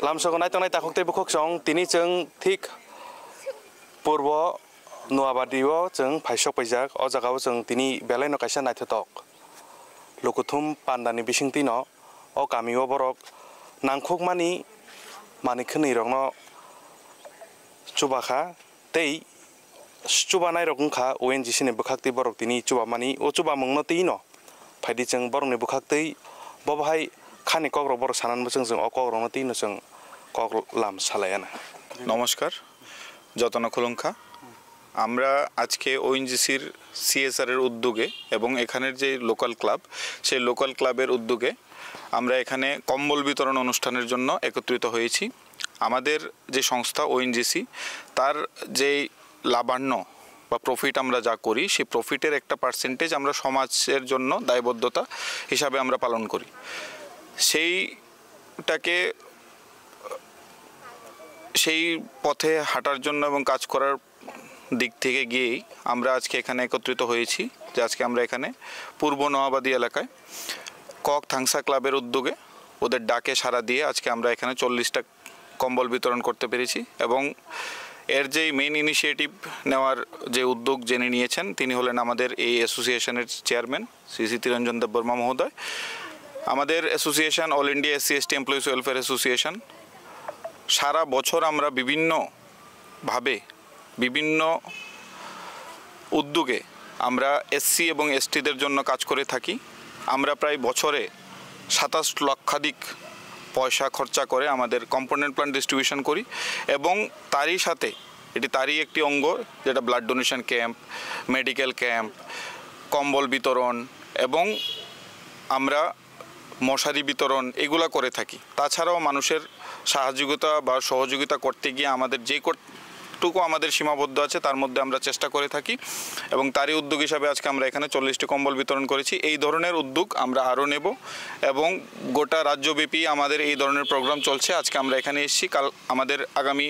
लामसोखौ नायथांनाय ताखुकते बुखक सं तिनि जों थिक पूर्व नुवाबादियाव जों फाइसक पैजाक अ जागाव जों तिनि बेलाय नकाइसा नायथतक लुकुथुम पान्दानि बिसिंति न अ गामियाव बरक नांखुकमानि मानिखो नैरंन चुबाखा तै चुबानाय रकमखा ONGC नि बुखाक्ति बरक तिनि चुबामानि ओ चुबा मंनो ति न फाइदि जों बरकनि बुखाक्तै बबहाय खानि कग्र बर सानान जों अ कग्रनो ति न जों कग लाम सालायाना नमस्कार যতন খুলুঙ্খা আমরা আজকে ONGCর CSR এর উদ্যোগে এবং এখানের যে লোকাল ক্লাব সেই লোকাল ক্লাবের উদ্যোগে আমরা এখানে কম্বল বিতরণ অনুষ্ঠানের জন্য একত্রিত হয়েছি আমাদের যে সংস্থা ONGC তার যে লাভান্য বা প্রফিট আমরা যা করি সেই প্রফিটের একটা পার্সেন্টেজ আমরা সমাজের জন্য দায়বদ্ধতা হিসাবে আমরা পালন করি সেইটাকে সেই পথে হাঁটার জন্য এবং কাজ করার দিক থেকে গিয়েই আমরা আজকে এখানে একত্রিত হয়েছি যে আজকে আমরা এখানে পূর্ব নওয়াবাদী এলাকায় কক থাংসা ক্লাবের উদ্যোগে ওদের ডাকে সাড়া দিয়ে আজকে আমরা এখানে 40টা কম্বল বিতরণ করতে পেরেছি এবং এর যে মেইন ইনিশিয়েটিভ নেওয়ার যে উদ্যোগ জেনে নিয়েছেন তিনি হলেন আমাদের এই অ্যাসোসিয়েশনের চেয়ারম্যান শ্রী তিরঞ্জন দেববর্মা মহোদয় আমাদের association all India SC/ST employees welfare association সারা বছর আমরা বিভিন্নভাবে বিভিন্ন উদ্যোগে আমরা SC এবং STদের জন্য কাজ করে থাকি আমরা প্রায় বছরে 27 লক্ষাধিক পয়সা খরচা করে আমাদের কম্পোনেন্ট প্ল্যান ডিস্ট্রিবিউশন করি এবং তারই সাথে এটি তারই একটি অঙ্গ যেটা blood donation camp medical camp কম্বল বিতরণ এবং আমরা মশারি বিতরণ এগুলা করে থাকি তাছাড়াও মানুষের সাহায্যতা বা সহযোগিতা করতে গিয়ে আমাদের যে টুকু আমাদের সীমাবদ্ধ আছে তার মধ্যে আমরা চেষ্টা করে থাকি এবং তারই উদ্যোগ হিসাবে আজকে আমরা এখানে 40টি কম্বল বিতরণ করেছি এই ধরনের উদ্যোগ আমরা আরও নেব এবং গোটা রাজ্যব্যাপী আমাদের এই ধরনের প্রোগ্রাম চলছে আজকে আমরা এখানে এসেছি কাল আমাদের আগামী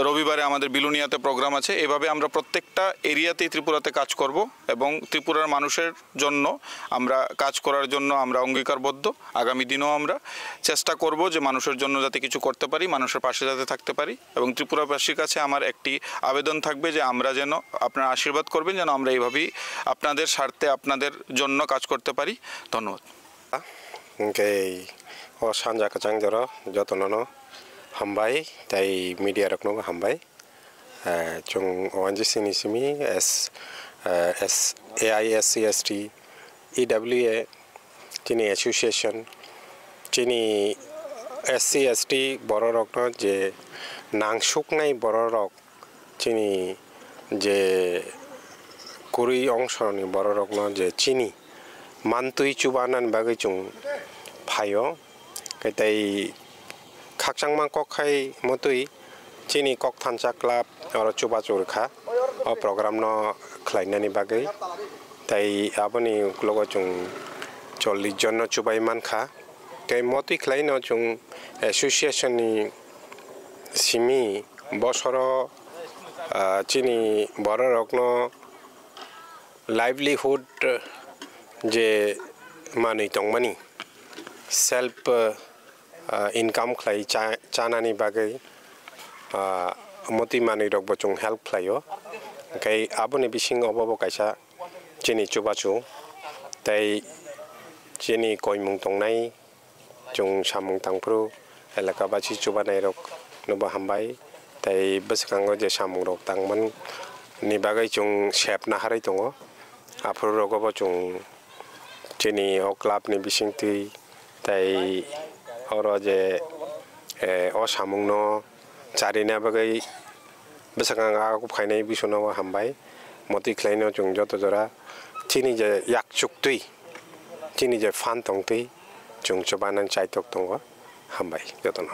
রবিবারে আমাদের বিলুনিয়াতে প্রোগ্রাম আছে এভাবে আমরা প্রত্যেকটা এরিয়াতেই ত্রিপুরাতে কাজ করব এবং ত্রিপুরার মানুষের জন্য আমরা কাজ করার জন্য আমরা অঙ্গীকারবদ্ধ আগামী দিনেও আমরা চেষ্টা করব যে মানুষের জন্য যাতে কিছু করতে পারি মানুষের পাশে যাতে থাকতে পারি এবং ত্রিপুরাবাসীর কাছে আমার একটি আবেদন থাকবে যে আমরা যেন আপনারা আশীর্বাদ করবেন যেন আমরা এইভাবেই আপনাদের স্বার্থে আপনাদের জন্য কাজ করতে পারি ধন্যবাদ সানজা কাচাংজর যতন हामबाय ताई मीडिया रखनो हामबाय जों ONGC नि सिमी AISC/ST EWA चिनी एसोसिएशन चिनी SC/ST बरो रखनो जे नांगसुकनाय बरो रक चिनी जे कुरी अंशनि बरो रखनो जे चिनी मानतुई चुबानान बागै जों फायो ताई खाकचांगमा कखाय मतुई चिनी कक थानसा क्लाब और चुबा चुरखा और प्रोग्राम न खलायनानि बागै ताई आबनि लोगो जों 40 जन चुबाय मानखा ताई मतुई खलायनो जों एसोसिएशन नि सिमी बसर चिनी बर रकनो लाइवलीहुड जे मानै दंमानि सेल्फ इनकाम खलाई चानानि बागै मति मानै रक बचुं हेल्प खलायो ओंखाय आबनि बिसिं अबाव कायसा चिनी चुबाचु ताई चिनी कयमुं दंनाय जों सामुं तांफ्रु एलाका बासि चुबानाय रक नुबा हामबाय ताई बसखांगो जे सामुं रक तांमोन नि बागै जों सेबना हारै दङ आफुर रगबो जों चिनी अ क्लाबनि बिसिंति ताई और जे असामुंनो चारिना बागै बेसांगा फायनाय बिसनो हामबाय मति खलायनो जों जत जरा चिनी जे याकचुक्तुई चिनी जे फान तंतुई जों चबानान चाइतक दङ हामबाय जतन